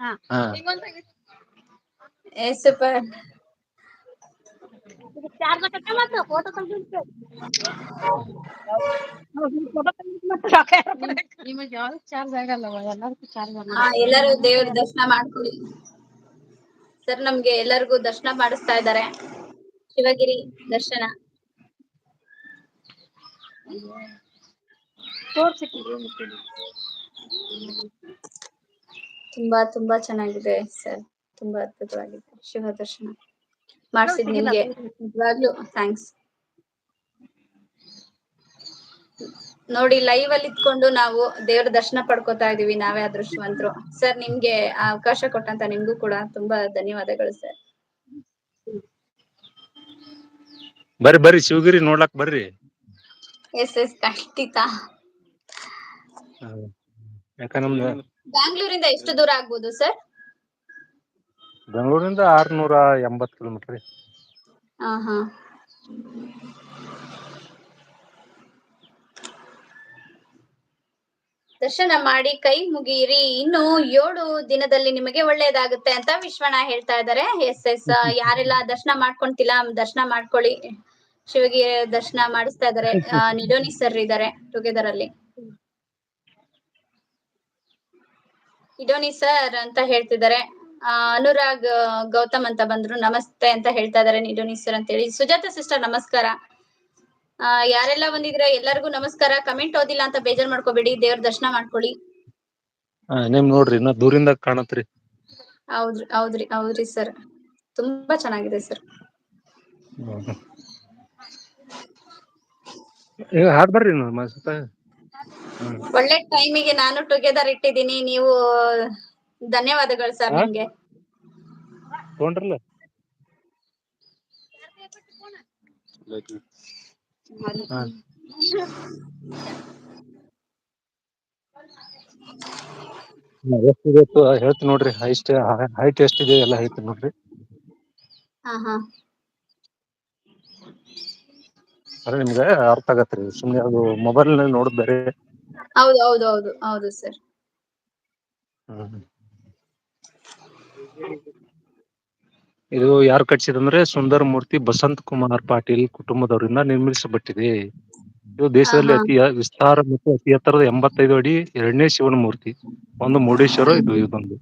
ಹಾ ಸೂಪರ್. ಎಲ್ಲರೂ ದೇವ್ರ ದರ್ಶನ ಮಾಡ್ಕೊಳ್ಳಿ ಸರ್. ನಮ್ಗೆ ಎಲ್ಲರಿಗೂ ದರ್ಶನ ಮಾಡಿಸ್ತಾ ಇದ್ದಾರೆ. ಶಿವಗಿರಿ ದರ್ಶನ ತುಂಬಾ ತುಂಬಾ ಚೆನ್ನಾಗಿದೆ ಸರ್. ತುಂಬಾ ಅದ್ಭುತವಾಗಿದೆ ಶಿವ ದರ್ಶನ ಮಾಡಿಸಿದ್ ನಿಮ್ಗೆ ನಿಜವಾಗ್ಲೂ ಥ್ಯಾಂಕ್ಸ್. ನೋಡಿ ಲೈವ್ ಅಲ್ಲಿ ಇದ್ಕೊಂಡು ನಾವು ದೇವ್ರ ದರ್ಶನ ಪಡ್ಕೋತಾ ಇದೀವಿ. ನಾವೇ ಅದೃಷ್ಟವಂತರು ಸರ್. ನಿಮ್ಗೆ ಆ ಅವಕಾಶ ಕೊಟ್ಟಂತ ನಿಮ್ಗೂ ಕೂಡ ತುಂಬಾ ಧನ್ಯವಾದಗಳು ಸರ್. ಬರ್ರಿ ಶಿವಗಿರಿ ನೋಡ್ಲಕ್ ಬರ್ರಿ. ಎಸ್ ಖಂಡಿತ. ಯಾಕ ನಮ್ದು ಬ್ಯಾಂಗ್ಳೂರಿಂದ ಎಷ್ಟು ದೂರ ಆಗ್ಬೋದು ಸರ್? ಬೆಂಗಳೂರಿಂದ 680 ಕಿಲೋಮೀಟರ್. ಹಾ ದರ್ಶನ ಮಾಡಿ ಕೈ ಮುಗಿಯಿರಿ. ಇನ್ನು 7 ದಿನದಲ್ಲಿ ನಿಮಗೆ ಒಳ್ಳೇದಾಗುತ್ತೆ ಅಂತ ವಿಶ್ವಣ್ಣ ಹೇಳ್ತಾ ಇದ್ದಾರೆ. ಎಸ್ ಯಾರೆಲ್ಲ ದರ್ಶನ ಮಾಡ್ಕೊಂತಿಲ್ಲ ದರ್ಶನ ಮಾಡ್ಕೊಳ್ಳಿ. ಶಿವಗಿರಿ ದರ್ಶನ ಮಾಡಿಸ್ತಾ ಇದ್ದಾರೆ. ನಿಡೋನಿ ಸರ್ ಇದ್ದಾರೆ ಟುಗೆದರ್ ಅಲ್ಲಿ. ಇಡೋನಿ ಸರ್ ಅಂತ ಹೇಳ್ತಿದ್ದಾರೆ. ಅನುರಾಗ್ ಗೌತಮ್ ಅಂತ ಬಂದ್ರು. ನಮಸ್ತೆ ಅಂತ ಹೇಳ್ತಾ ಇದಾರೆ ನಿಡೋನಿ ಸರ್ ಅಂತ ಹೇಳಿ. ಸುಜಾತ ಸಿಸ್ಟರ್ ನಮಸ್ಕಾರ. ಯಾರೆಲ್ಲ ಬಂದಿದ್ರೆ ಎಲ್ಲರಿಗೂ ನಮಸ್ಕಾರ. ಕಮೆಂಟ್ ಓದಿಲ್ಲ ಅಂತ ಬೇಜಾರ್ ಮಾಡ್ಕೋಬೇಡಿ. ದೇವ್ರ ದರ್ಶನ ಮಾಡ್ಕೊಳ್ಳಿ. ನಿಮ್ ನೋಡ್ರಿ ಇನ್ನ ದೂರಿಂದ ಕಾಣತ್ರಿ. ಹೌದ್ರಿ ಸರ್. ತುಂಬಾ ಚೆನ್ನಾಗಿದೆ ಸರ್. ಹಾಡ್ ಬರ್ರಿ ಒಳ್ಳೆ ಟೈಮಿಗೆ ನಾನು ಟುಗೆದರ್ ಇಟ್ಟಿದ್ದೀನಿ. ನೀವು ಧನ್ಯವಾದಗಳು ಸರ್ ನಿಮ್ಗೆ. ತೊಗೊಂಡ್ರಲ್ಲ ಎಷ್ಟು ಹೇಳ್ತಿ ನೋಡ್ರಿ. ಹೈಟ್ ಎಷ್ಟಿದೆ ಎಲ್ಲ ಹೇಳ್ತೀನಿ ನೋಡ್ರಿ. ಹಾ ಅದೇ ನಿಮ್ಗೆ ಅರ್ಥ ಆಗತ್ರಿ. ಸುಮ್ನೆ ಅದು ಮೊಬೈಲ್ ನಲ್ಲಿ ನೋಡುದ್ ಬೇರೆ. ಹೌದು ಸರ್. ಇದು ಯಾರು ಕಟ್ಸಿದಂದ್ರೆ ಸುಂದರ ಮೂರ್ತಿ ಬಸಂತ್ ಕುಮಾರ್ ಪಾಟೀಲ್ ಕುಟುಂಬದವರಿಂದ ನಿರ್ಮಿಸಲ್ಪಟ್ಟಿದೆ. ಇದು ದೇಶದಲ್ಲಿ ಅತಿ ವಿಸ್ತಾರ ಮತ್ತು ಅತಿ ಎತ್ತರದ 85 ಅಡಿ 2ನೇ ಶಿವನ ಮೂರ್ತಿ. ಒಂದು ಮುರುಡೇಶ್ವರ. ಇದೊಂದು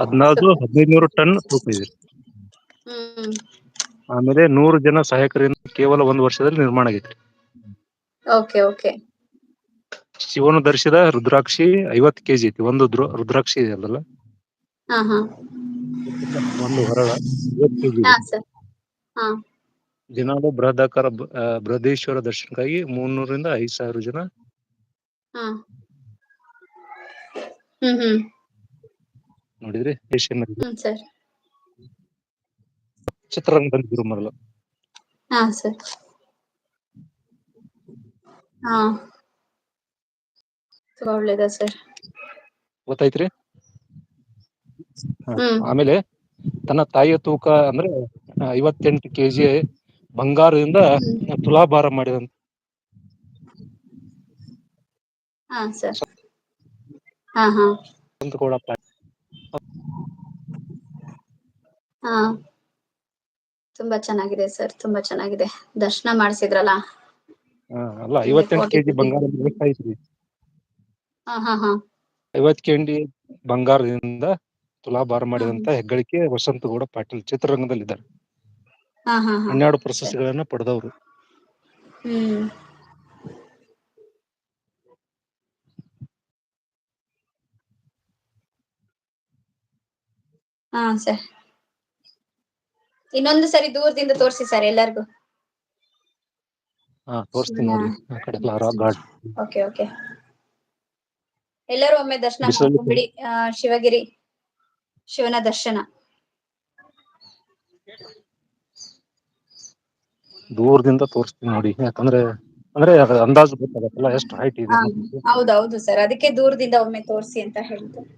1500 ಟನ್ ತೂಕ ಇದೆ. ಆಮೇಲೆ 100 ಜನ ಸಹಾಯಕರಿಂದ ಕೇವಲ 1 ವರ್ಷದಲ್ಲಿ ನಿರ್ಮಾಣ ಆಗೈತ್ರಿ. ಓಕೆ. ಶಿವನು ಧರಿಸಿದ ರುದ್ರಾಕ್ಷಿ 50 kg ಐತಿ. ಒಂದು ರುದ್ರಾಕ್ಷಿ ಇದೆ ಅಲ್ಲ, ಒಂದು ಹೊರಳ 50 kg ಇದೆ. ಸರ್. ದಿನಾಲು ಬೃಹದಾಕಾರ ಬೃಹದೇಶ್ವರ ದರ್ಶನಕ್ಕಾಗಿ 300 ರಿಂದ 5,000 ಜನ ನೋಡಿದ್ರಿ. ಸರ್. ಚಿತ್ರರಂಗದಲ್ಲಿ ಮೊದಲು ಸರ್. ಒಳ್ಳೇದ ಸರ್. ಗೊತ್ತಾಯ್ತ್ರಿ. ಆಮೇಲೆ ತನ್ನ ತಾಯಿಯ ತೂಕ ಅಂದ್ರೆ 58 kg ಬಂಗಾರದಿಂದ ತುಲಾಭಾರ ಮಾಡಿದಂತ ಸರ್. ತುಂಬಾ ಚೆನ್ನಾಗಿದೆ ಸರ್. ತುಂಬಾ ಚೆನ್ನಾಗಿದೆ. ದರ್ಶನ ಮಾಡ್ಸಿದ್ರಲ್ಲ. ಅಲ್ಲ 58 kg ಬಂಗಾರ ಐತ್ರಿ. 50 kg ಬಂಗಾರದಿಂದ ತುಲಾಭಾರ ಮಾಡಿದಂತ ಹೆಗ್ಗಳಿಕೆ ವಸಂತಗೌಡ ಪಾಟೀಲ್ ಚಿತ್ರರಂಗದಲ್ಲಿದ್ದಾರೆ. 12 ಪ್ರಶಸ್ತಿಗಳನ್ನ ಪಡೆದವರು. ಸರ್. ಇನ್ನೊಂದು ಸರಿ ದೂರದಿಂದ ತೋರಿಸಿ ಸರ್ ಎಲ್ಲರಿಗೂ. ತೋರಿಸ್ತೀನಿ ನೋಡ್ರಿ. ಓಕೆ. ಎಲ್ಲರೂ ಒಮ್ಮೆ ದರ್ಶನ ಮಾಡ್ಕೊಂಡ್ಬಿಡಿ. ಶಿವಗಿರಿ ಶಿವನ ದರ್ಶನ ದೂರದಿಂದ ತೋರಿಸ್ತೀನಿ ನೋಡಿ. ಯಾಕಂದ್ರೆ ಅಂದಾಜು ಗೊತ್ತಾಗತ್ತಲ್ಲ ಎಷ್ಟು ಹೈಟ್ ಇದೆ. ಹೌದು ಸರ್. ಅದಕ್ಕೆ ದೂರದಿಂದ ಒಮ್ಮೆ ತೋರಿಸಿ ಅಂತ ಹೇಳ್ತಾರೆ.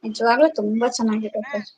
ನಿಜವಾಗ್ಲೂ ತುಂಬಾ ಚೆನ್ನಾಗಿದೆ ಸರ್.